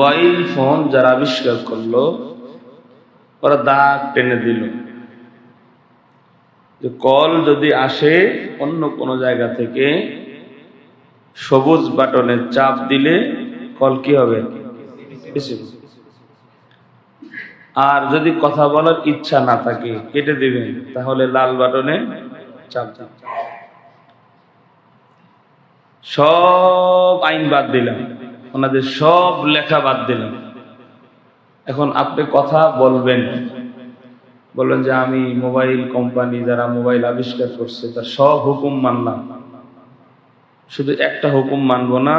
Mobile phone যারা আবিষ্কার করলো ওরা দাগ টেনে দিল যে কল যদি আসে অন্য কোনো জায়গা থেকে সবুজ বাটনে চাপ দিলে কল কি হবে, রিসিভ। আর যদি কথা বলার ইচ্ছা না থাকে কেটে দিবেন, তাহলে লাল বাটনে চাপ দিন। সব আইন বাদ দিলাম, ওনাদের সব লেখা বাদ দিলাম। এখন আপনি কথা বলবেন যে আমি মোবাইল কোম্পানি যারা মোবাইল আবিষ্কার করছে তার সব হুকুম মানলাম, শুধু একটা হুকুম মানবো না,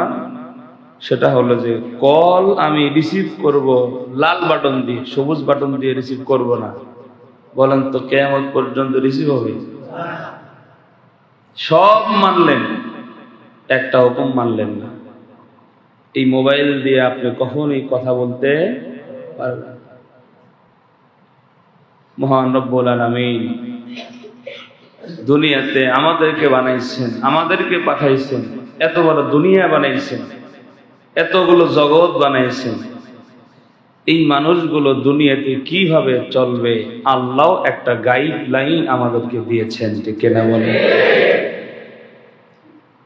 সেটা হলো যে কল আমি রিসিভ করব লাল বাটন দিয়ে, সবুজ বাটন দিয়ে রিসিভ করব না। বলেন তো কিয়ামত পর্যন্ত রিসিভ হবে? সব মানলেন, একটা হুকুম মানলেন না। এই মোবাইল দিয়ে আপনি কখনোই কথা বলতে পারবেন না। মহান রব্বুল আলামিন দুনিয়াতে আমাদেরকে বানাইছেন, আমাদেরকে পাঠাইছেন, এত বড় দুনিয়া বানাইছেন, এতগুলো জগৎ বানাইছেন। এই মানুষগুলো দুনিয়াতে কিভাবে চলবে আল্লাহ একটা গাইডলাইন আমাদেরকে দিয়েছেন, ঠিক কিনা বলেন?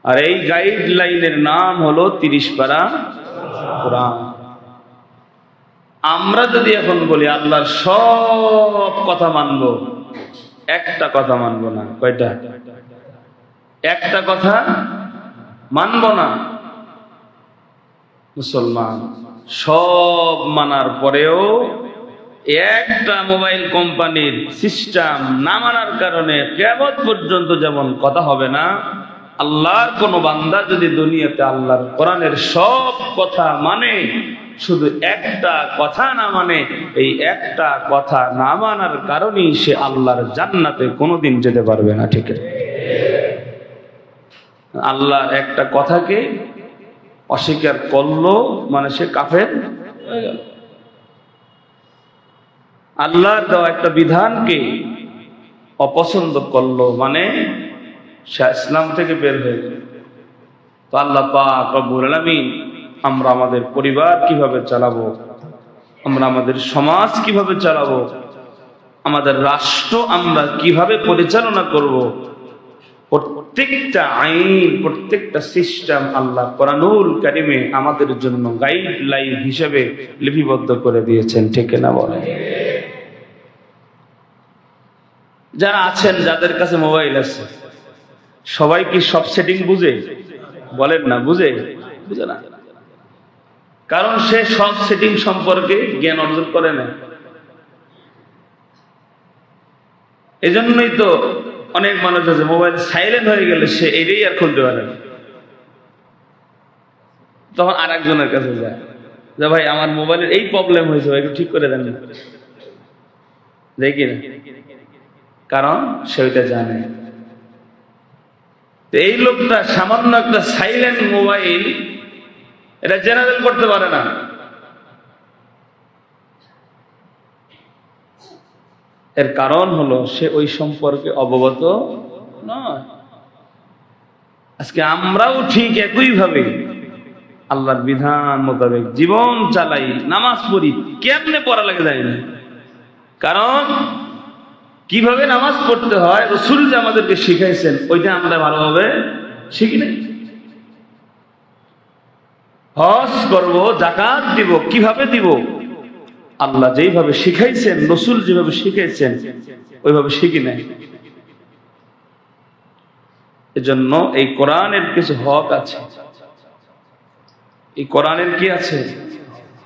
আর এই গাইডলাইনের নাম হলো 30 পারা কোরআন। আমরা যদি এখন বলি আল্লাহর সব কথা মানব, একটা কথা মানব না। কয়টা? একটা কথা মানব না। মুসলমান সব মানার পরেও একটা মোবাইল কোম্পানির সিস্টেম না মানার কারণে কিয়ামত পর্যন্ত যেমন কথা হবে না, আল্লাহর কোন বান্দা যদি দুনিয়াতে আল্লাহর কোরআনের সব কথা মানে, শুধু একটা কথা না মানে, এই একটা কথা না মানার কারণেই সে আল্লাহর জান্নাতে কোনোদিন যেতে পারবে না, ঠিক আছে? আল্লাহ একটা কথাকে অস্বীকার করলো মানে সে কাফের হয়ে গেল। আল্লাহর দেওয়া একটা বিধানকে অপছন্দ করলো মানে সে ইসলাম থেকে বের হয়ে গেল। তো আল্লাহ পাক রব্বুল আলামিন আমরা আমাদের পরিবার কিভাবে চালাবো, আমরা আমাদের সমাজ কিভাবে চালাবো, আমাদের রাষ্ট্র আমরা কিভাবে পরিচালনা করব, প্রত্যেকটা আইন, প্রত্যেকটা সিস্টেম আল্লাহ কোরআনুল কারিমে আমাদের জন্য গাইডলাইন হিসেবে লিপিবদ্ধ করে দিয়েছেন, ঠিক না বলেন? যারা আছেন, যাদের কাছে মোবাইল আছে, সবাই কি সব সেটিং বুঝে? বলেন না, বুঝে না। কারণ সে সব সেটিং সম্পর্কে জ্ঞান অর্জন করে না। এজন্যই তো অনেক মানুষ আছে মোবাইল সাইলেন্ট হয়ে গেলে সে এটাই আর খুলতে পারে না। তখন আর একজনের কাছে যায় যে ভাই আমার মোবাইলের এই প্রবলেম হয়েছে, একটু ঠিক করে দেন না, দেখি না। কারণ সে ওইটা জানে। এই লোকটা সামান্য একটা সাইলেন্ট মোবাইল এটা জেনারেল করতে পারে না। এর কারণ হলো সে ওই সম্পর্কে অবগত নয়। আজকে আমরাও ঠিক একই ভাবে আল্লাহর বিধান মোতাবেক জীবন চালাই, নামাজ পড়ি, কেমনে পড়া লাগে জানি না। কারণ কিভাবে নামাজ পড়তে হয় রাসূল যে আমাদেরকে শিখাইছেন ওইটা আমরা ভালোভাবে শিখি নাই। হজ করব, যাকাত দিব, কিভাবে দিব আল্লাহ যেইভাবে শিখাইছেন, রাসূল যেভাবে শিখাইছেন ওইভাবে শিখি নাই। এজন্য এই কোরআনের কিছু হক আছে। এই কোরআনের কি আছে?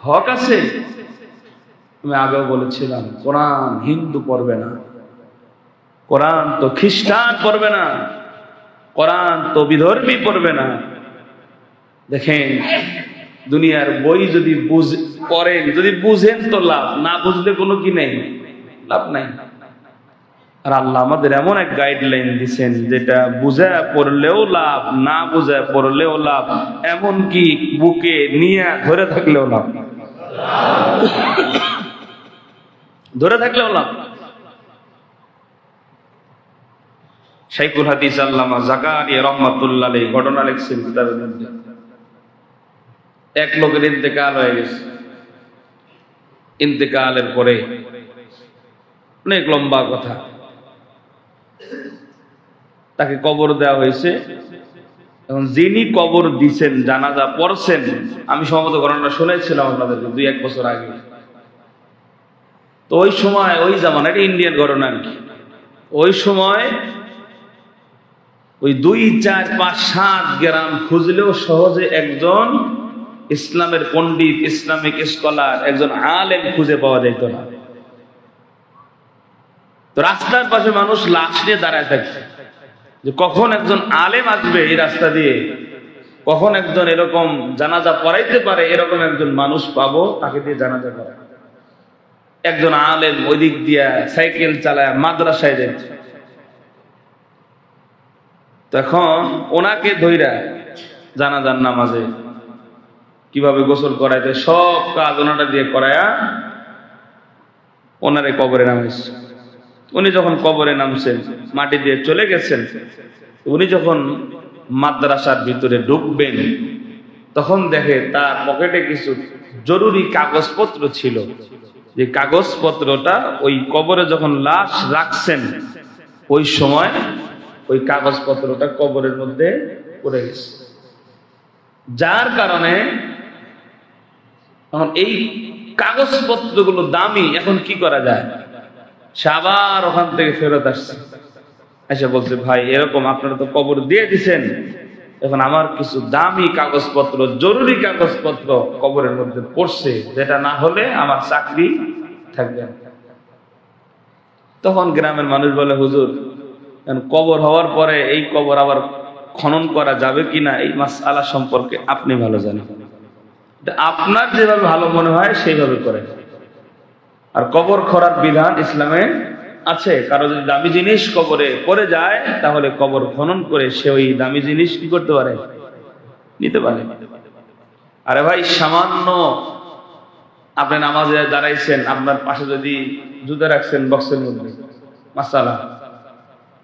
হক আছে। আমি আগেও বলেছিলাম, কোরআন হিন্দু পড়বে না, কোরআন তো খ্রিস্টান পড়বে না, কোরআন তো বিধর্মী পড়বে না। দেখেন দুনিয়ার বই যদি পড়েন, যদি বুঝেন তো লাভ, না বুঝলে কোনো কি নেই, লাভ নাই। আর আল্লাহ আমাদের এমন এক গাইডলাইন দিচ্ছেন যেটা বুঝা পড়লেও লাভ, না বুঝা পড়লেও লাভ, এমনকি বুকে নিয়ে ধরে থাকলেও লাভ, ধরে থাকলেও লাভ। শাইখুল হাদিস আল্লামা জাকারিয়া রাহমাতুল্লাহ আলাইহি ঘটনা লিখছেন কিতাবের মধ্যে। এক লোকের ইন্তেকাল হয়ে গেছে, ইন্তেকালের পরে, অনেক লম্বা কথা, তাকে কবর দেওয়া হয়েছে। এখন যিনি কবর দিছেন, জানাজা পড়ছেন, আমি সম্ভবত ঘটনাটা শুনেছিলাম আপনাদেরকে 2-1 বছর আগে। তো ওই সময়, ওই জামানা, এটা ইন্ডিয়ান ঘটনা আর কি, ওই সময় ওই 2, 4, 5, 7 গ্রাম খুঁজলেও সহজে একজন ইসলামের পণ্ডিত, ইসলামিক স্কলার, একজন আলেম খুঁজে পাওয়া যেত না। তো রাস্তার পাশে মানুষ লাশ নিয়ে দাঁড়ায় থাকছে যে কখন একজন আলেম আসবে এই রাস্তা দিয়ে, কখন একজন এরকম জানাজা পড়াইতে পারে, এরকম একজন মানুষ পাবো, তাকে দিয়ে জানাজা পড়ায়। একজন আলেম ওই দিক দিয়া সাইকেল চালায় মাদ্রাসায় যাচ্ছে। তখন ওনাকে ধইরা জানাজার নামাজে কিভাবে গোসল করাইতে, সব কাজ ওনাটা দিয়ে করায়া ওনারে কবরে নামাইছে। উনি যখন কবরে নামছেন, মাটি দিয়ে চলে গেছেন, উনি যখন মাদ্রাসার ভিতরে ঢুকবেন, তখন দেখে তার পকেটে কিছু জরুরি কাগজপত্র ছিল। যে কাগজপত্রটা ওই কবরে যখন লাশ রাখছেন, ওই সময় ওই কাগজপত্রটা কবরের মধ্যে পড়ে গেছে। যার কারণে এখন এই কাগজপত্রগুলো দামি, এখন কি করা যায়? সে আবার ওখান থেকে ফেরত আসছে, এসে বলছে, ভাই এরকম আপনারা তো কবর দিয়ে দিছেন, এখন আমার কিছু দামি কাগজপত্র, জরুরি কাগজপত্র কবরের মধ্যে পড়ছে, যেটা না হলে আমার চাকরি থাকবে না। তখন গ্রামের মানুষ বলে, হুজুর কবর হওয়ার পরে এই কবর আবার খনন করা যাবে কিনা, এই মাসআলা সম্পর্কে আপনি ভালো জানেন, আপনার যেভাবে ভালো মনে হয় সেইভাবে করেন। আর কবর খোঁড়ার বিধান ইসলামে আছে। কারো যদি দামি জিনিস কবরে পড়ে যায়, তাহলে কবর খনন করে সে ওই দামি জিনিস কি করতে পারে, নিতে পারে। আরে ভাই, সামান্য আপনি নামাজে দাঁড়াইছেন, আপনার পাশে যদি জুতা রাখছেন বক্সের মধ্যে, মাসালা,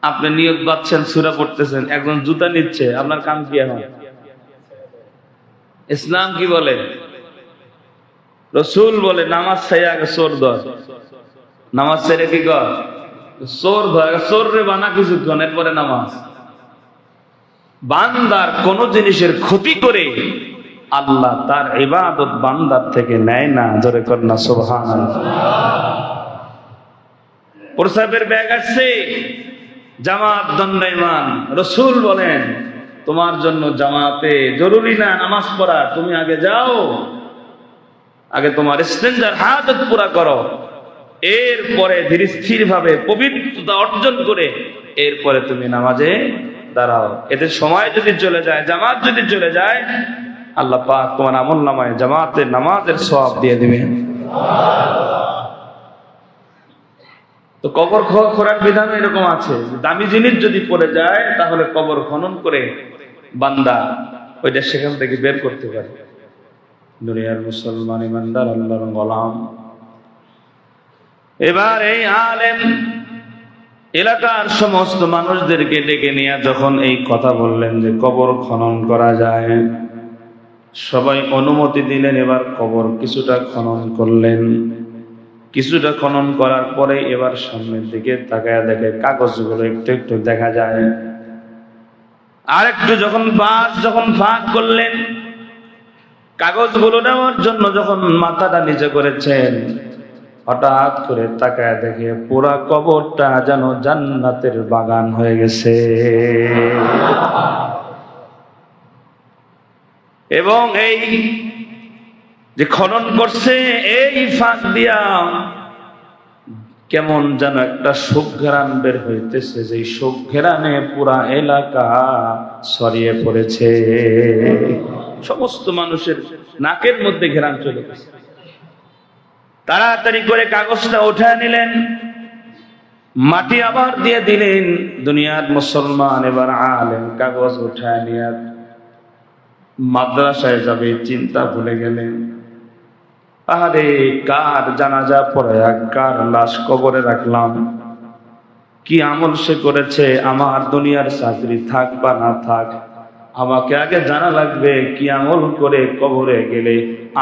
আপনি নিয়ত বাঁধছেন, সূরা পড়তেছেন, একজন জুতা নিচ্ছে, আপনার কাম কি? এখন ইসলাম কি বলে? রসুল বলে, নামাজ ছাইয়া আগে চোর ধর, নামাজ ছেড়ে কি কর, চোর ধর, চোর রে বানা কিছুক্ষণ, এরপরে নামাজ। বান্দার কোন জিনিসের ক্ষতি করে আল্লাহ তার ইবাদত বান্দার থেকে নেয় না। জোরে কর না সুবহানাল্লাহ। প্রসাবের ব্যাগ আসছে, জামাত দণ্ডায়মান, রসুল বলেন তোমার জন্য জামাতে জরুরি না নামাজ পড়া, তুমি আগে যাও, আগে তোমার ইস্তেঞ্জার হাজত পুরা করো, এরপরে ধীর স্থির ভাবে পবিত্রতা অর্জন করে এরপরে তুমি নামাজে দাঁড়াও। এতে সময় যদি চলে যায়, জামাত যদি চলে যায়, আল্লাহ পাক তোমার আমলনামায় জামাতের নামাজের সওয়াব দিয়ে দিবেন। তো কবর খোঁড়ার বিধান এরকম আছে, দামি জিনিস যদি পড়ে যায়, তাহলে কবর খনন করে বান্দা ওইটা সেখান থেকে বের করতে পারে। দুনিয়ার মুসলমান ইমানদার আল্লাহর গোলাম, এবার এই আলেম এলাকার সমস্ত মানুষদেরকে ডেকে নিয়ে যখন এই কথা বললেন যে কবর খনন করা যায়, সবাই অনুমতি দিলেন। এবার কবর কিছুটা খনন করলেন। কিছুটা খনন করার পরে এবার সামনের দিকে তাকায় দেখে কাগজগুলো একটু একটু দেখা যায়। আর একটু যখন ফাঁক করলেন, কাগজগুলো নেওয়ার জন্য যখন মাথাটা নিচে করেছেন, হঠাৎ করে তাকায় দেখে পুরা কবরটা যেন জান্নাতের বাগান হয়ে গেছে। এবং এই যে খনন করছে, এই ফাঁক দিয়া কেমন যেন একটা সুঘ্রাণ বের হইতেছে, যে সুঘ্রাণে পুরা এলাকা ছড়িয়ে পড়েছে। সমস্ত মানুষের নাকের মধ্যে ঘ্রাণ চলে গেছে। তাড়াতাড়ি করে কাগজটা উঠায় নিলেন, মাটি আবার দিয়ে দিলেন। দুনিয়ার মুসলমান এবার আলেম কাগজ উঠায় নিয়ে মাদ্রাসায় যাবে চিন্তা ভুলে গেলেন। আরে কার জানাজা পড়ায়া কার লাশ কবরে রাখলাম, কি আমল সে করেছে, আমার দুনিয়ার চাকরি থাক বা না থাক, আমাকে আগে জানা লাগবে কি আমল করে কবরে গেলে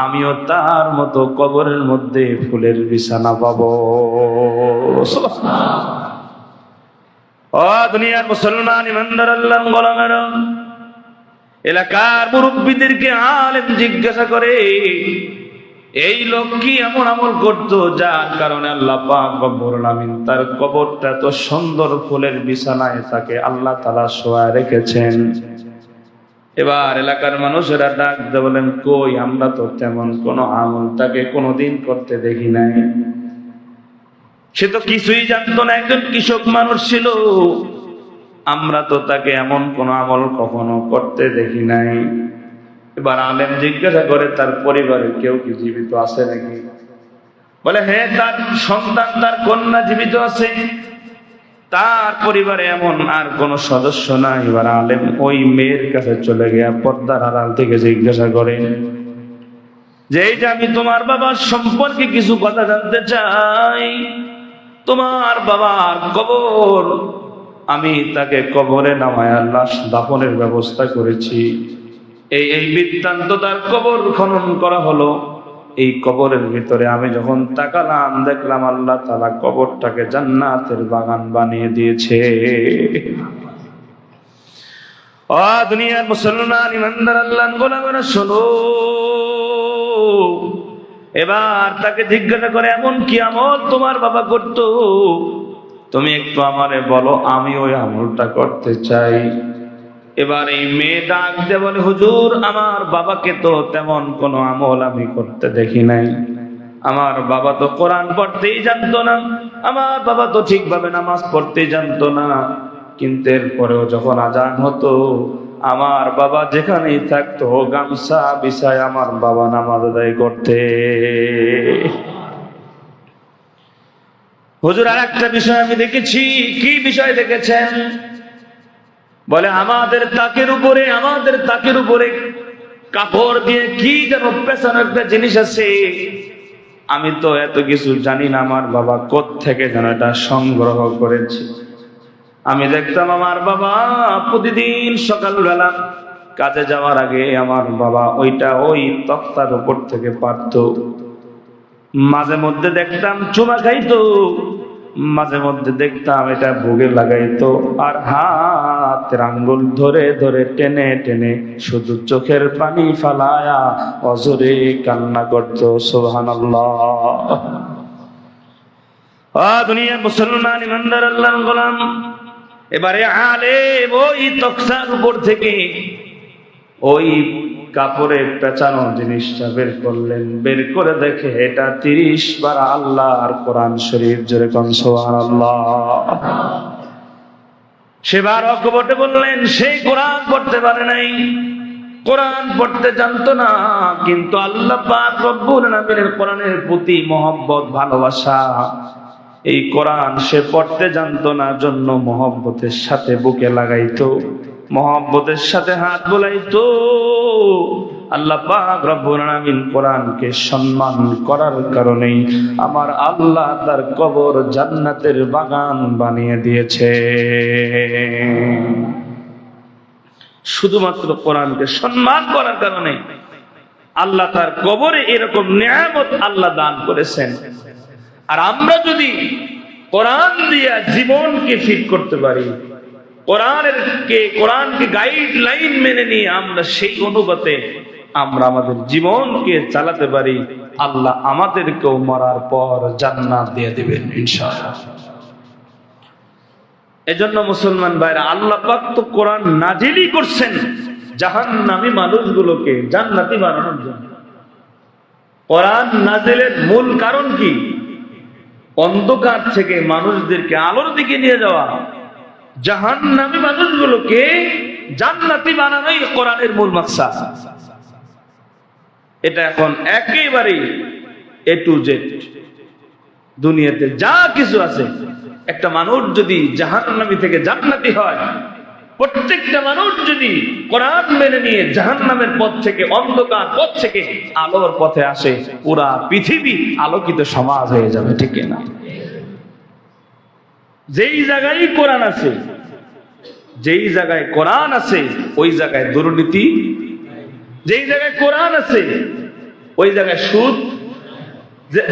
আমিও তার মতো কবরের মধ্যে ফুলের বিছানা পাবো। ও দুনিয়ার মুসলমান ইমানদার আল্লাহর গোলামেরা, এলাকার মুরব্বীদেরকে আলেম জিজ্ঞাসা করে, এই লোক কি এমন আমল করতো যার কারণে আল্লাহ পাক রব্বুল আলামিন তার কবরটা তো সুন্দর ফুলের বিছানায় তাকে আল্লাহ তাআলা শোয়ায় রেখেছেন। এবার এলাকার মানুষেরা ডাক দিয়ে বলেন, কই, আমরা তো তেমন কোনো আমল তাকে কোনোদিন করতে দেখি নাই। সে তো কিছুই জানতো না, একজন কৃষক মানুষ ছিল, আমরা তো তাকে এমন কোন আমল কখনো করতে দেখি নাই। এবার আলেম জিজ্ঞাসা করে, তার পরিবারের কেউ কি জীবিত আছে নাকি? বলে, হ্যাঁ, তার সন্তান, তার কন্যা জীবিত আছে, তার পরিবারে এমন আর কোন সদস্য নাই। এবার আলেম ওই মেয়ের কাছে চলে গিয়ে পর্দার আড়াল থেকে জিজ্ঞাসা করে যে, এই যে আমি তোমার বাবার সম্পর্কে কিছু কথা জানতে চাই। তোমার বাবার কবর, আমি তাকে কবরে নামায় লাশ দাফনের ব্যবস্থা করেছি। এই বৃত্তান্ত, তার কবর খনন করা হলো। এই কবরের ভিতরে আমি যখন তাকালাম, দেখলাম আল্লাহ তাআলা কবরটাকে জান্নাতের বাগান বানিয়ে দিয়েছে। ও দুনিয়ার মুসলমান ইমানদার আল্লাহর গোলামেরা, শোনো। এবার তাকে জিজ্ঞাসা করে, এমন কি আমল তোমার বাবা করতো? তুমি একটু আমারে বলো, আমি ওই আমলটা করতে চাই। এবার এই মেয়ে ডাক দিয়ে বলে, হুজুর, আমার বাবাকে তো তেমন কোনো আমল আমি করতে দেখি নাই। আমার বাবা তো কোরআন পড়তেই জানতো না, আমার বাবা তো ঠিকভাবে নামাজ পড়তেই জানতো না। কিন্তু এরপরেও যখন আজান হতো, আমার বাবা যেখানেই থাকতো গামছা বিছায় আমার বাবা নামাজ আদায় করতে। হুজুর, আর একটা বিষয় আমি দেখেছি। কি বিষয় দেখেছেন? বলে, আমাদের তাকের উপরে কাপড় দিয়ে কি যেন পেছানো একটা জিনিস আছে। আমি তো এত কিছু জানি না, আমার বাবা কোত্থেকে যেন এটা সংগ্রহ করেছে। আমি দেখতাম আমার বাবা প্রতিদিন সকালবেলা কাজে যাওয়ার আগে আমার বাবা ওইটা ওই তক্তার উপর থেকে পারতো। মাঝে মধ্যে দেখতাম চুমা খাইতো, মাঝে মধ্যে দেখতাম এটা ভোগে লাগাইতো, আর হাতের আঙ্গুল ধরে ধরে টেনে টেনে শুধু চোখের পানি ফালায়া অজরে কান্না করতো। সুবহানাল্লাহ। দুনিয়ার মুসলমান ইমানদার আল্লাহর গোলাম, এবারে আলেম ওই তক্তার উপর থেকে ওই কাপড়ে পেঁচানো জিনিসটা বের করলেন। বের করে দেখে এটা 30 বার আল্লাহর কোরআন শরীফ, জোরে কোন সুবহানাল্লাহ। সেবার অকপটে বললেন, সেই কোরআন পড়তে পারে নাই, কোরআন পড়তে জানতো না, কিন্তু আল্লাহ পাক রব্বুল আলামিনের কোরআনের প্রতি মহব্বত, ভালোবাসা, এই কোরআন সে পড়তে জানতো না, জন্য মহব্বতের সাথে বুকে লাগাইতো, মহব্বতের সাথে হাত বোলাইতো। আল্লাহ পাক রব্বুল আলামিন কোরআনকে সম্মান করার কারণে আমার আল্লাহ তার কবর জান্নাতের বাগান বানিয়ে দিয়েছে। শুধুমাত্র কোরআনকে সম্মান করার কারণে আল্লাহ তার কবরে এরকম নিয়ামত আল্লাহ দান করেছেন। আর আমরা যদি কোরআন দিয়ে জীবনকে ফিট করতে পারি, কোরআনকে গাইডলাইন মেনে নিয়ে আমরা সেই অনুপাতে আমরা আমাদের জীবনকে চালাতে পারি, আল্লাহ আমাদেরকেও মরার পর জান্নাত দিয়ে দিবেন ইনশাআল্লাহ। এজন্য মুসলমান ভাইরা, আল্লাহ পাক তো কোরআন নাজিলই করছেন জাহান্নামী মানুষগুলোকে জান্নাতি বানানোর জন্য। কোরআন নাজিলের মূল কারণ কি? অন্ধকার থেকে মানুষদেরকে আলোর দিকে নিয়ে যাওয়া, জাহান্নামী মানুষগুলোকে জান্নাতি বানানোই কোরআনের মূল মাকসাদ। এটা এখন একেবারে এ টু জেড দুনিয়াতে যা কিছু আছে, একটা মানুষ যদি জাহান্নামী থেকে জান্নাতি হয়, প্রত্যেকটা মানুষ যদি কোরআন মেনে নিয়ে জাহান্নামের পথ থেকে, অন্ধকার পথ থেকে আলোর পথে আসে, পুরা পৃথিবী আলোকিত সমাজ হয়ে যাবে, ঠিক না? যেই জায়গায় কোরআন আছে, যেই জায়গায় কোরআন আছে ওই জায়গায় দুর্নীতি, যেই জায়গায় কোরআন আছে ওই জায়গায় সুদ,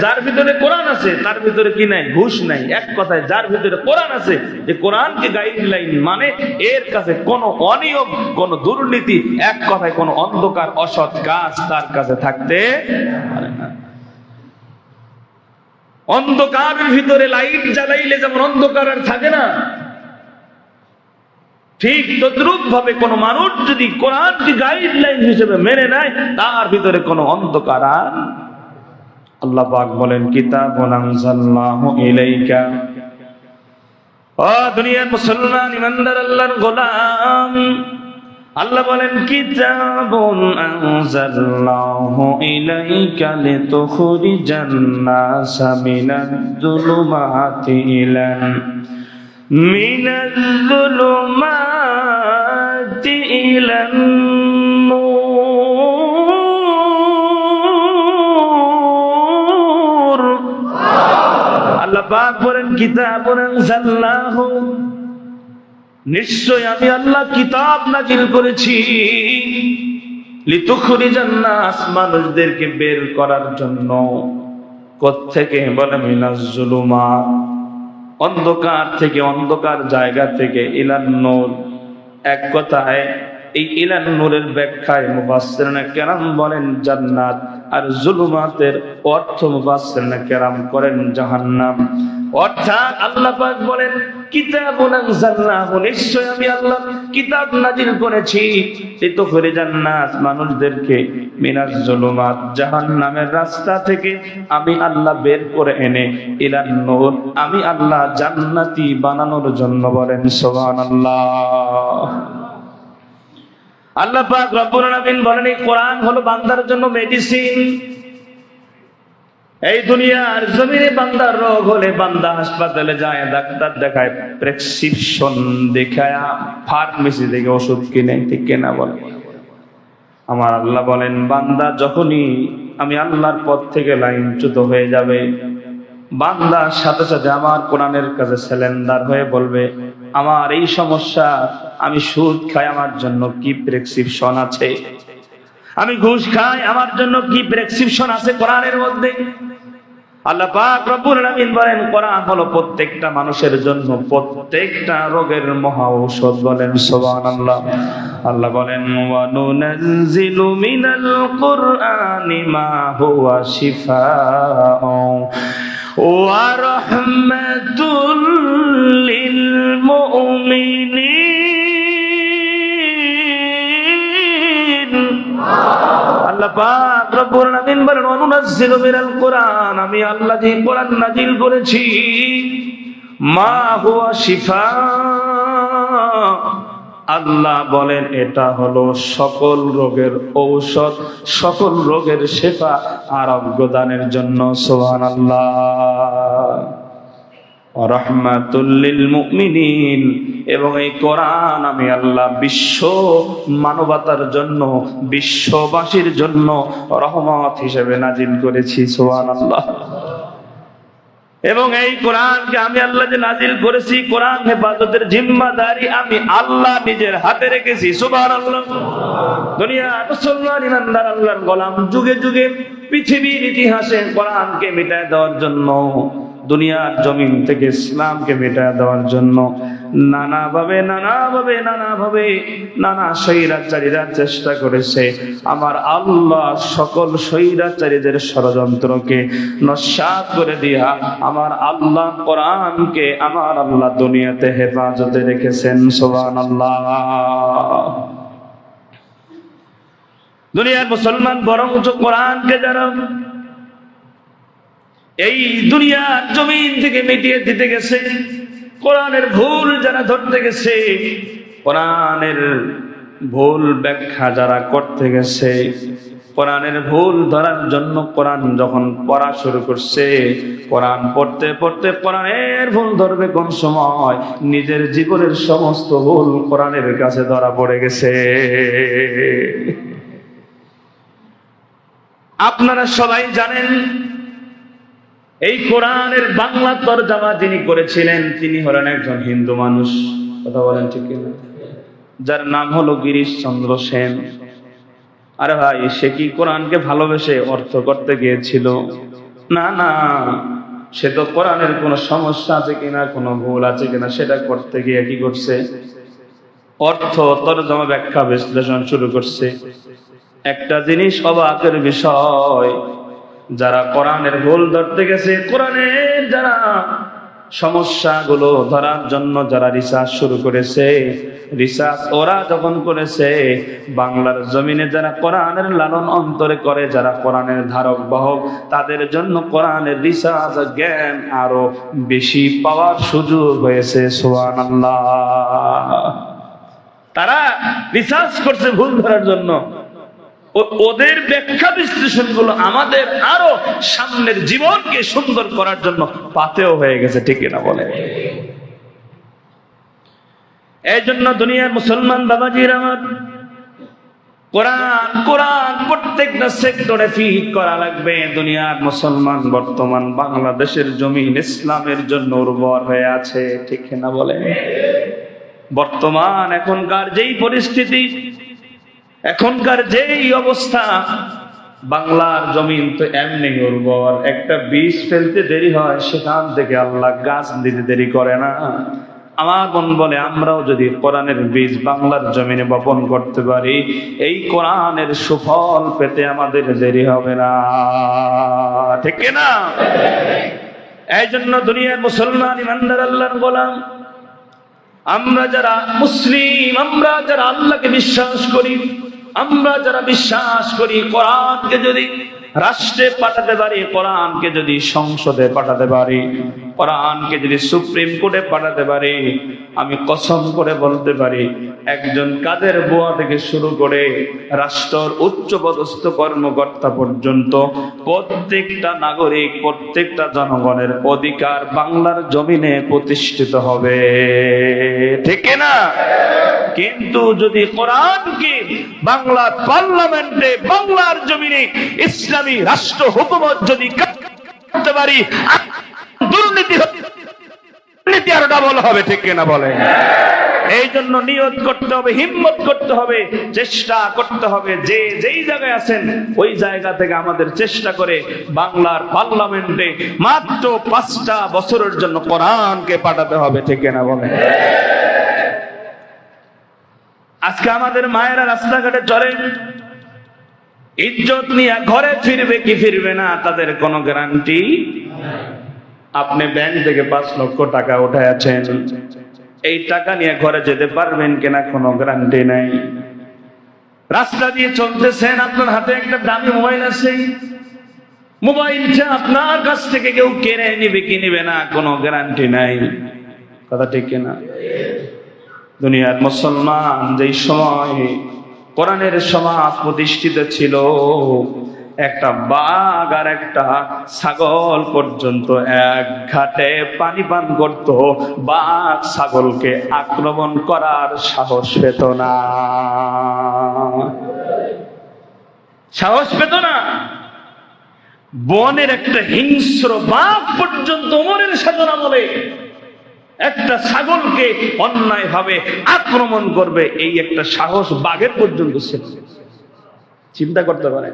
যার ভিতরে কোরআন আছে তার ভিতরে কি নাই? ঘুষ নাই। এক কথায় যার ভিতরে কোরআন আছে, যে কোরআনকে গাইডলাইন মানে, এর কাছে কোনো অনিয়ম, কোনো দুর্নীতি, এক কথায় কোনো অন্ধকার অসৎ কাজ তার কাছে থাকতে পারে না। অন্ধকারের ভিতরে লাইট জ্বালাইলে যেমন অন্ধকার আর থাকে না, ঠিক তদ্রূপ ভাবে কোন মানুষ যদি কোরআনকে গাইডলাইন হিসেবে মেনে নেয়, তার ভিতরে কোনো অন্ধকার আর। আল্লাহ পাক বলেন কিতাবুন আনজালনাহু ইলাইকা। ও দুনিয়ার মুসলমান ইমানদার আল্লাহর গোলাম, আল্লাহ বলেন কিতাবুন আনজালনাহু ইলাইকা লিতুখরিজান নাসা মিনাজ-জুলুমাতি ইলান নূর। আল্লাহ পাক বলেন কিতাবুন আনজালনাহু, নিশ্চয় আমি আল্লাহ কিতাব নাজিল করেছি, লিতুখরিজান নাস, মানুষদেরকে বের করার জন্য। কোত্থেকে? বলে মিনাজ-জুলুমাত, অন্ধকার থেকে, অন্ধকার জায়গা থেকে, ইলান নূর। এক কথায় এই ইলান নূরের ব্যাখ্যায় মুফাসসিরিনে কেরাম বলেন জান্নাত, আর জুলুমাতের অর্থ মুফাসসিরিনে কেরাম করেন জাহান্নাম। অর্থাৎ আল্লাহ পাক বলেন কিতাবুন আনজালনাহু, নিশ্চয় আমি আল্লাহ কিতাব নাজিল করেছি, লিতুখরিজান নাস, মানুষদেরকে মিনাজ জুলুমাত, জাহান্নামের রাস্তা থেকে আমি আল্লাহ বের করে এনে ইলান নূর, আমি আল্লাহ জান্নাতি বানানোর জন্য। বলেন সুবহানাল্লাহ। আল্লাহ পাক রব্বুল আলামিন বলেন এই কোরআন হলো বান্দার জন্য মেডিসিন। এই দুনিয়ার জমিনে বান্দার রোগ হলে বান্দা হাসপাতালে যায়, ডাক্তার দেখায়, প্রেসক্রিপশন দেখায়, ফার্মেসি থেকে ওষুধ কিনে, ঠিক কিনা বলে? আমার আল্লাহ বলেন বান্দা যখনই আমি আল্লাহর পথ থেকে লাইনচ্যুত হয়ে যাবে, বান্দার সাথে সাথে আমার কোরআনের কাছে সিলিন্ডার হয়ে বলবে আমার এই সমস্যা, আমি সুদ খাই, আমার জন্য কি প্রেসক্রিপশন আছে? আমি ঘুষ খাই, আমার জন্য কি প্রেসক্রিপশন আছে কোরআনের মধ্যে? আল্লাহ পাক রব্বুল আলামিন বলেন কোরআন হলো প্রত্যেকটা মানুষের জন্য প্রত্যেকটা রোগের মহা ঔষধ। বলেন সুবহানাল্লাহ। আল্লাহ বলেন ওয়া নুনাজ্জিলু মিনাল কুরআনি মা হুয়া শিফাআ ওয়া রাহমাতুল লিল মুমিনিন। আল্লাহ পাক রব্বুল আলামিন বলেন ওয়া নুনাজ্জিলু মিনাল কুরআন, আমি আল্লাহ যে কোরআন নাজিল করেছি, মা হুয়া শিফা, আল্লাহ বলেন এটা হলো সকল রোগের ঔষধ, সকল রোগের শিফা, আরোগ্য দানের জন্য। সুবহানাল্লাহ। রাহমাতুল লিল মুমিনিন, এবং এই কোরআন আমি আল্লাহ বিশ্ব মানবতার জন্য, বিশ্ববাসীর জন্য রহমত হিসেবে নাজিল করেছি। সুবহানাল্লাহ। এবং এই কোরআনকে আমি আল্লাহ যে নাজিল করেছি, কোরআন হেফাজতের জিম্মাদারি আমি আল্লাহ নিজের হাতে রেখেছি। সুবহানাল্লাহ। দুনিয়ার মুসলমান ইমানদার আল্লাহর গোলাম যুগে যুগে পৃথিবীর ইতিহাসে কোরআনকে মিটায় দেওয়ার জন্য, দুনিয়ার জমিন থেকে ইসলামকে মিটায় দেওয়ার জন্য নানাভাবে নানা স্বৈরাচারীরা চেষ্টা করেছে। আমার আল্লাহ সকল স্বৈরাচারীদের ষড়যন্ত্রকে নস্যাৎ করে দিয়া আমার আল্লাহ কোরআনকে আমার আল্লাহ দুনিয়াতে হেফাজতে রেখেছেন। সুবহানাল্লাহ। দুনিয়ার মুসলমান বরঞ্চ কোরআনকে যারা এই দুনিয়ার জমিন থেকে মিটিয়ে দিতে গেছে, কোরআনের ভুল যারা ধরতে গেছে, কোরআনের ভুল ব্যাখ্যা যারা করতে গেছে, কোরআনের ভুল ধরার জন্য কোরআন যখন পড়া শুরু করছে, কোরআন পড়তে পড়তে কোরআনের ভুল ধরবে কোন সময়, নিজের জীবনের সমস্ত ভুল কোরআনের কাছে ধরা পড়ে গেছে। আপনারা সবাই জানেন এই কোরআনের বাংলা তরজমা যিনি করেছিলেন তিনি হলেন একজন হিন্দু মানুষ। কথা বলেন ঠিক কিনা? যার নাম হলো গিরিশচন্দ্র সেন। আরে ভাই, সে কি কোরআনকে ভালোবেসে অর্থ করতে গিয়েছিল? না না, সে তো কোরআনের কোনো সমস্যা আছে কিনা, কোনো ভুল আছে কিনা সেটা করতে গিয়ে কি করছে? অর্থ তরজমা ব্যাখ্যা বিশ্লেষণ শুরু করছে। একটা জিনিস অবাকের বিষয়, যারা কোরআনের ভুল ধরতে গেছে, কোরআনের যারা সমস্যাগুলো ধরার জন্য যারা রিসার্চ শুরু করেছে, রিসার্চ ওরা যখন করেছে, বাংলার জমিনে যারা কোরআনের লালন অন্তরে করে, যারা কোরআনের ধারক বাহক, তাদের জন্য কোরআনের রিসার্চ জ্ঞান আরো বেশি পাওয়ার সুযোগ হয়েছে। সুবহানাল্লাহ। তারা রিসার্চ করছে ভুল ধরার জন্য, ওদের ব্যাখ্যা বিশ্লেষণ গুলো আমাদের আরো সামনের জীবনকে সুন্দর করার জন্য পাথেয় হয়ে গেছে, ঠিক না বলে? এই জন্য দুনিয়ার মুসলমান বাবাজির আমার, কোরআন কোরআন প্রত্যেকটা সেক্টরে ফিট করা লাগবে। দুনিয়ার মুসলমান বর্তমান বাংলাদেশের জমিন ইসলামের জন্য উর্বর হয়ে আছে, ঠিক না বলে? বর্তমান এখনকার যেই পরিস্থিতি, এখনকার যেই অবস্থা, বাংলার জমিন তো এমনি উর্বর। একটা বীজ ফেলতে দেরি হয়, সেখান থেকে আল্লাহ গাছ দিতে দেরি করে না। আমার মন বলে, আমরাও যদি কোরআনের বীজ বাংলার জমিনে বপন করতে পারি, এই কোরআনের সুফল পেতে আমাদের দেরি হবে না, ঠিক না? এই জন্য দুনিয়ার মুসলমান ইমানদার আল্লাহর গোলাম, আমরা যারা মুসলিম, আমরা যারা আল্লাহকে বিশ্বাস করি, আমরা যারা বিশ্বাস করি কোরআনকে যদি রাষ্ট্রে পাঠাতে পারি, কোরআনকে যদি সংসদে পাঠাতে পারি, কোরআনকে যদি সুপ্রিম কোর্টে পাঠাতে পারি, আমি কসম করে বলতে পারি, একজন কাজের বুয়া থেকে শুরু করে রাষ্ট্রের উচ্চপদস্থ কর্মকর্তা পর্যন্ত প্রত্যেকটা নাগরিক, প্রত্যেকটা জনগণের অধিকার বাংলার জমিনে প্রতিষ্ঠিত হবে, ঠিক না? কিন্তু যদি কোরআনকে বাংলার পার্লামেন্টে, বাংলার জমিনে ইসলামী রাষ্ট্র হুকুমত যদি করতে পারি, দুর্নীতি আরো ডাবল হবে, ঠিক না বলে? এই জন্য নিয়ত করতে হবে, হিম্মত করতে হবে, চেষ্টা করতে হবে, যে যেই জায়গায় আছেন ওই জায়গা থেকে আমাদের চেষ্টা করে বাংলার পার্লামেন্টে মাত্র 5টা বছরের জন্য কোরআনকে পাঠাতে হবে, ঠিক না বলে? আজকে আমাদের মায়েরা রাস্তাঘাটে চলে, ইজ্জত নিয়ে ঘরে ফিরবে কি ফিরবে না তাদের কোনো গ্যারান্টি। আপনি ব্যাংক থেকে 5 লক্ষ টাকা উঠাইয়াছেন, এই টাকা নিয়ে ঘরে যেতে পারবেন কিনা কোনো গ্যারান্টি নাই। রাস্তা দিয়ে চলতেছেন, আপনার হাতে একটা দামি মোবাইল আছে, মোবাইলটা আপনার কাছ থেকে কেউ কেড়ে নিবে কি নিবে না কোনো গ্যারান্টি নাই, কথা ঠিক কিনা? দুনিয়ার মুসলমান যেই সময় কোরআনের সমাজ প্রতিষ্ঠিত ছিল, একটা বাঘ আর একটা ছাগল পর্যন্ত এক ঘাটে পানি পান করত, বাঘ ছাগলকে আক্রমণ করার সাহস পেত না, সাহস পেত না। বনের একটা হিংস্র বাঘ পর্যন্ত ওমরের সাধনা বলে একটা ছাগলকে অন্যায় ভাবে আক্রমণ করবে, এই একটা সাহস বাঘের পর্যন্ত ছিল। চিন্তা করতে পারে।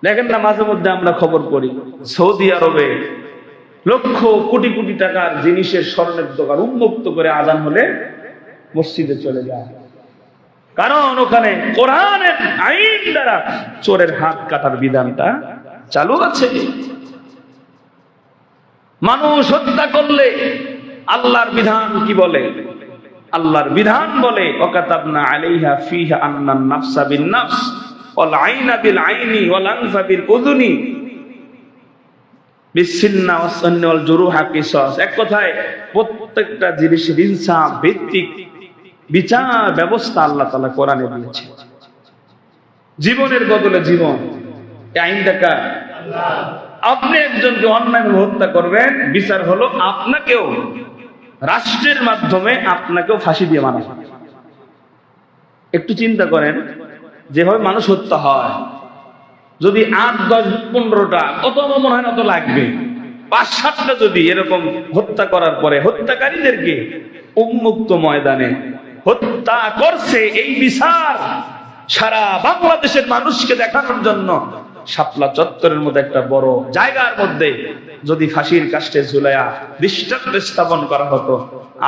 দেখেন না, মাঝে মধ্যে আমরা খবর করি সৌদি আরবে লক্ষ কোটি কোটি টাকার জিনিসের স্বর্ণের দোকান উন্মুক্ত করে আজান হলে মসজিদে চলে যায়, কারণ ওখানে কোরআনের আইন দ্বারা চোরের হাত কাটার বিধানটা চালু আছে। মানুষ হত্যা করলে আল্লাহর বিধান কি বলে? আল্লাহর বিধান বলে, ওয়াকাতাবনা আলাইহা ফিহা আন্নান নাফসা বিন নাফস ওয়াল আইনা বিল আইনি ওয়াল আনফা বিল উযুনি বিসসিন্না ওয়াসসান্নি ওয়াল জুরুহা কিসাস। এক কথায় প্রত্যেকটা জিনিসের ইনসাফ ভিত্তিক বিচার ব্যবস্থা আল্লাহ তাআলা কোরআনে দিয়েছে। জীবনের বদলে জীবন, এই আইনটা কার? আল্লাহ। আপনি একজনকে অন্যায়ভাবে হত্যা করবেন, বিচার হলো আপনাকেও রাষ্ট্রের মাধ্যমে আপনাকেও ফাঁসি দিয়ে মারা হবে। একটু চিন্তা করেন, যেভাবে মানুষ হত্যা হয়, যদি 8, 10, 15টা, কত মনে হয় না তো লাগবে, 5, 7টা যদি এরকম হত্যা করার পরে হত্যাকারীদেরকে উন্মুক্ত ময়দানে হত্যা করছে। এই বিচার সারা বাংলাদেশের মানুষকে দেখানোর জন্য শাপলা চত্বরের মধ্যে একটা বড় জায়গার মধ্যে যদি ফাঁসির কাস্টে ঝুলাইয়া দৃষ্টান্ত স্থাপন করা হতো,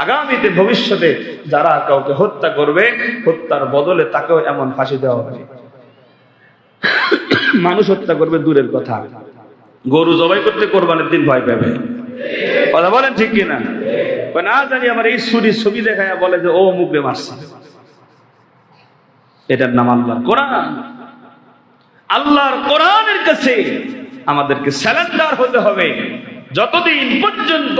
আগামীতে ভবিষ্যতে যারা কাউকে হত্যা করবে, হত্যার বদলে তাকেও এমন ফাঁসি দেওয়া হবে। মানুষ হত্যা করবে দূরের কথা, গরু জবাই করতে কোরবানির দিন ভয় পাবে। কথা বলেন ঠিক কিনা? না জানি আমার এই ছবি দেখায় বলে যে ও মুখে মারছে। এটার নাম আল্লাহর কোরআন। আল্লাহর কোরআনের কাছে আমাদেরকে সারেন্ডার হতে হবে। যতদিন পর্যন্ত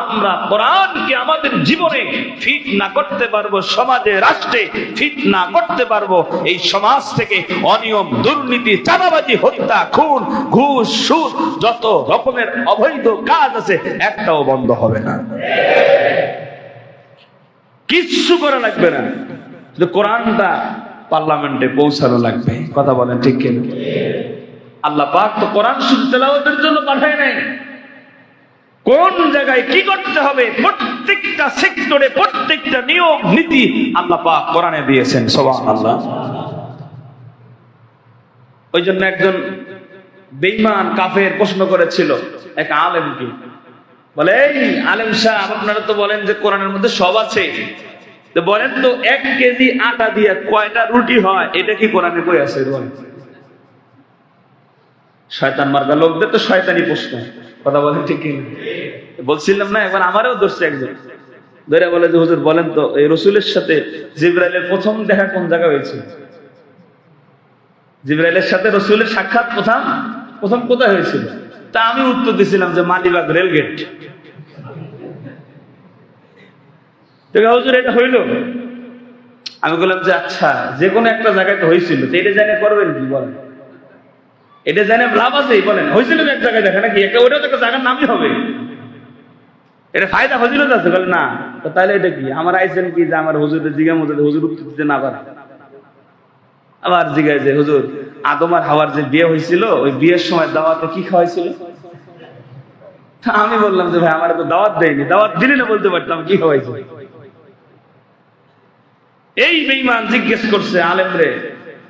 আমরা কোরআনকে আমাদের জীবনে ফিট না করতে পারবো, সমাজে রাষ্ট্রে ফিট না করতে পারবো, এই সমাজ থেকে অনিয়ম, দুর্নীতি, চাঁদাবাজি, হত্যা, খুন, ঘুষ, সুদ, যত রকমের অবৈধ কাজ আছে একটাও বন্ধ হবে না। কিচ্ছু করা লাগবে না, কোরআনটা পার্লামেন্টে পৌঁছানো লাগবে। কথা বলেন ঠিক কিনা? আল্লাহ পাক তো কোরআন শুধু তেলাওয়াতের জন্য পাঠায় নাই। কোন জায়গায় কি করতে হবে, প্রত্যেকটা সেক্টরে প্রত্যেকটা নিয়ম নীতি আল্লাহ পাক কোরআনে দিয়েছেন। সুবহানাল্লাহ। ওই জন্য একজন বেঈমান কাফের প্রশ্ন করেছিল এক আলেমকে, বলে এই আলেম সাহেব, আপনারা তো বলেন যে কোরআনের মধ্যে সব আছে, তো বলেন তো 1 কেজি আটা দিয়ে কয়টা রুটি হয়, এটা কি কোরআনে কই আছে? বলেন। শয়তান মার্কা লোকদের তো শয়তানি প্রশ্ন। কথা বলেন ঠিক কিনা? বলছিলাম না, একবার আমারও ধরছে একজন, ধরে বলে যে হুজুর বলেন তো এই রাসূলের সাথে জিবরাইলের প্রথম দেখা কোন জায়গায় হয়েছিল? জিবরাইলের সাথে রাসূলের সাক্ষাৎ প্রথম কোথায় হয়েছিল? তা আমি উত্তর দিয়েছিলাম যে মালিবাগ রেলগেট। হুজুর এটা হইল? আমি বললাম যে আচ্ছা, যে কোনো একটা জায়গায় তো হয়েছিল, তো এটা জানে করবেন কি? বলেন। এটা জানে লাভ আছে? বলেন। হয়েছিল এক জায়গায় দেখা নাকি? একটা ওইটাও তো একটা জায়গার নামই হবে, এটা ফায়দা ফজিলত আছে। বলে না, তাহলে এটা কি? আমার আইসেন কি যে আমার হুজুরের জিজ্ঞাসা মধ্যে হুজুর উত্তর দিতে না পারে? আবার জিজ্ঞাসা যে হুজুর আদম আর হাওয়ার যে বিয়ে হয়েছিল, ওই বিয়ের সময় দাওয়াতে কি খাওয়াইছিল? আমি বললাম যে ভাই আমার তো দাওয়াত দেয়নি, দাওয়াত দিলে না বলতে পারতাম কি খাওয়াইছিল। এই বেঈমান জিজ্ঞেস করছে আলেমরে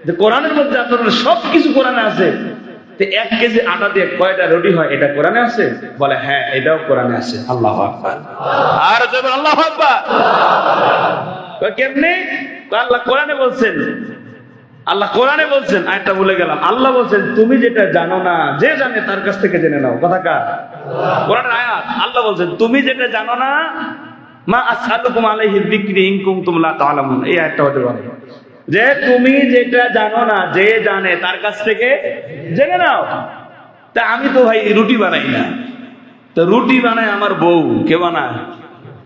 যে কোরআনের মধ্যে আপনার সবকিছু কোরআনে আছে, 1 কেজি আটা দিয়ে কয়টা রুটি হয় এটা কোরআনে আছে? বলে হ্যাঁ, এটাও কোরআনে আছে। আল্লাহু আকবার। আর যখন আল্লাহু আকবার, কেমনে? আল্লাহ কোরআনে বলছেন, আল্লাহ কোরআনে বলছেন, আয়াতটা ভুলে গেলাম। আল্লাহ বলছেন তুমি যেটা জানো না, যে জানে তার কাছ থেকে জেনে নাও। কথা কার? কোরআনের আয়াত। আল্লাহ বলছেন তুমি যেটা জানো না, মা আসআলুকুম আলাইহি যিকরি ইন কুনতুম লা তা'লামুন। এই আয়াতটা হতে পারে যে তুমি যেটা জানো না, যে জানে তার কাছ থেকে জেনে নাও। তা আমি তো ভাই রুটি বানাই না, তো রুটি বানায় আমার বউ, কে বানায়?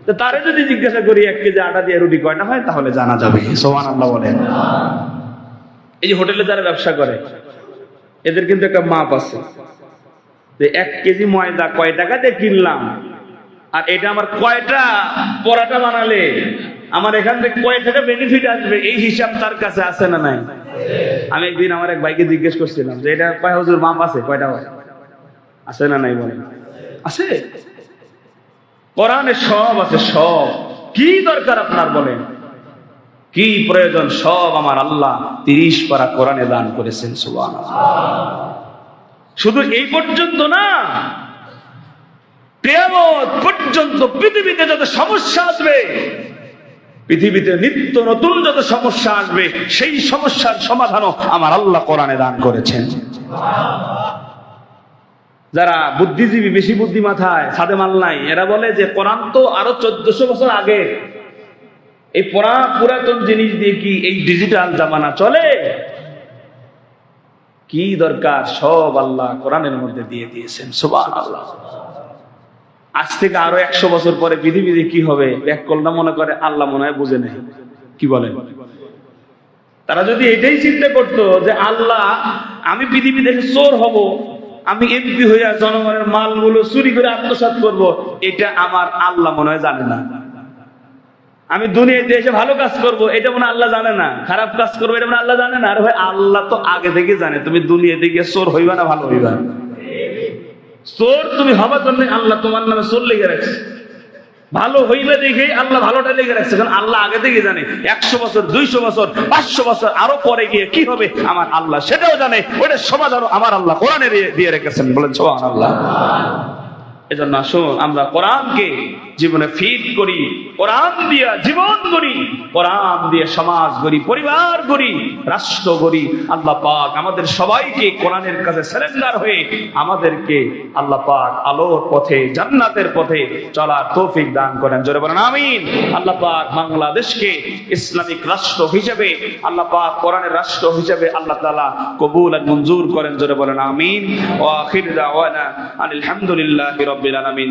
তো তারে যদি জিজ্ঞাসা করি 1 কেজি আটা দিয়ে রুটি কয়টা হয়, তাহলে জানা যাবে। সুবহানাল্লাহ বলেন। এই যে হোটেলে যারা ব্যবসা করে, এদের কিন্তু একটা মাপ আছে যে 1 কেজি ময়দা কয় টাকা দিয়ে কিনলাম, আর এটা আমার কয়টা পরাটা বানালে আমার এখান থেকে কয় টাকা বেনিফিট আসবে, এই হিসাব তার কাছে আছে না নাই? আমি একদিন আমার এক ভাইকে জিজ্ঞেস করছিলাম যে এটা কয় হুজুর মাপ আছে, কয়টা হয়? আছে না নাই? বলেন আছে। কোরআনে সব আছে, সব। কি দরকার আপনার বলেন? কি প্রয়োজন? সব আমার আল্লাহ 30 পারা কোরআনে দান করেছেন। সুবহানাল্লাহ। শুধু এই পর্যন্ত না, কিয়ামত পর্যন্ত পৃথিবীতে যত সমস্যা আসবে, পৃথিবীতে নিত্য নতুন যত সমস্যা আসবে, সেই সমস্যার সমাধানও আমার আল্লাহ কোরআনে দান করেছেন। যারা বুদ্ধিজীবী, বেশি বুদ্ধি মাথায়, সাদে মাল নাই, এরা বলে যে কোরআন তো আরো 1400 বছর আগে, এই পুরাতন জিনিস দিয়ে কি এই ডিজিটাল জামানা চলে? কি দরকার? সব আল্লাহ কোরআনের মধ্যে দিয়ে দিয়েছেন। সুবহানাল্লাহ। আজ থেকে আরো 100 বছর পরে পৃথিবীতে কি হবে, এক কল্পনা মনে করে আল্লাহ মনে হয় বুঝে নেই। কি বলেন? তারা যদি এটাই চিন্তা করতো যে আল্লাহ, আমি পৃথিবী দেখে চোর হব, আমি এমপি হইয়া জনগণের মালগুলো চুরি করে আত্মসাৎ করব, এটা আমার আল্লাহ মনে হয় জানে না। আমি দুনিয়াতে এসে ভালো কাজ করব, এটা মনে আল্লাহ জানে না। খারাপ কাজ করবো, এটা মনে আল্লাহ জানে না। আর ভাই আল্লাহ তো আগে থেকে জানে তুমি দুনিয়াতে গিয়ে চোর হইবা না ভালো হইবা। চোর তুমি হবার জন্য আল্লাহ তোমার নামে চোর লিখে রাখছে। ভালো হইলে দেখে আল্লাহ ভালোটা লেগে রাখছে, কারণ আল্লাহ আগে থেকে জানে 100 বছর 200 বছর 500 বছর আরো পরে গিয়ে কি হবে আমার আল্লাহ সেটাও জানে। ওইটা সমাধানও আমার আল্লাহ কোরআনে দিয়ে রেখেছেন, বলেন সুবহানাল্লাহ। এজন্য আসুন আমরা কোরআনকে জীবনে ফিট করি, কোরআন দিয়ে জীবন গড়ি, কোরআন দিয়ে সমাজ গড়ি, পরিবার গড়ি, রাষ্ট্র গড়ি। আল্লাহ পাক আমাদের সবাইকে কোরআনের কাছে সারেন্ডার হয়ে আমাদেরকে আল্লাহ পাক আলোর পথে জান্নাতের পথে চলার তৌফিক দান করেন, জোরে বলেন আমিন। আল্লাহ পাক বাংলাদেশকে ইসলামিক রাষ্ট্র হিসেবে, আল্লাহ পাক কোরআনের রাষ্ট্র হিসেবে আল্লাহ তাআলা কবুল আর মঞ্জুর করেন, জোরে বলেন আমিন। ওয়া আখির দাওয়ানা আলহামদুলিল্লাহি রাব্বিল আলামিন।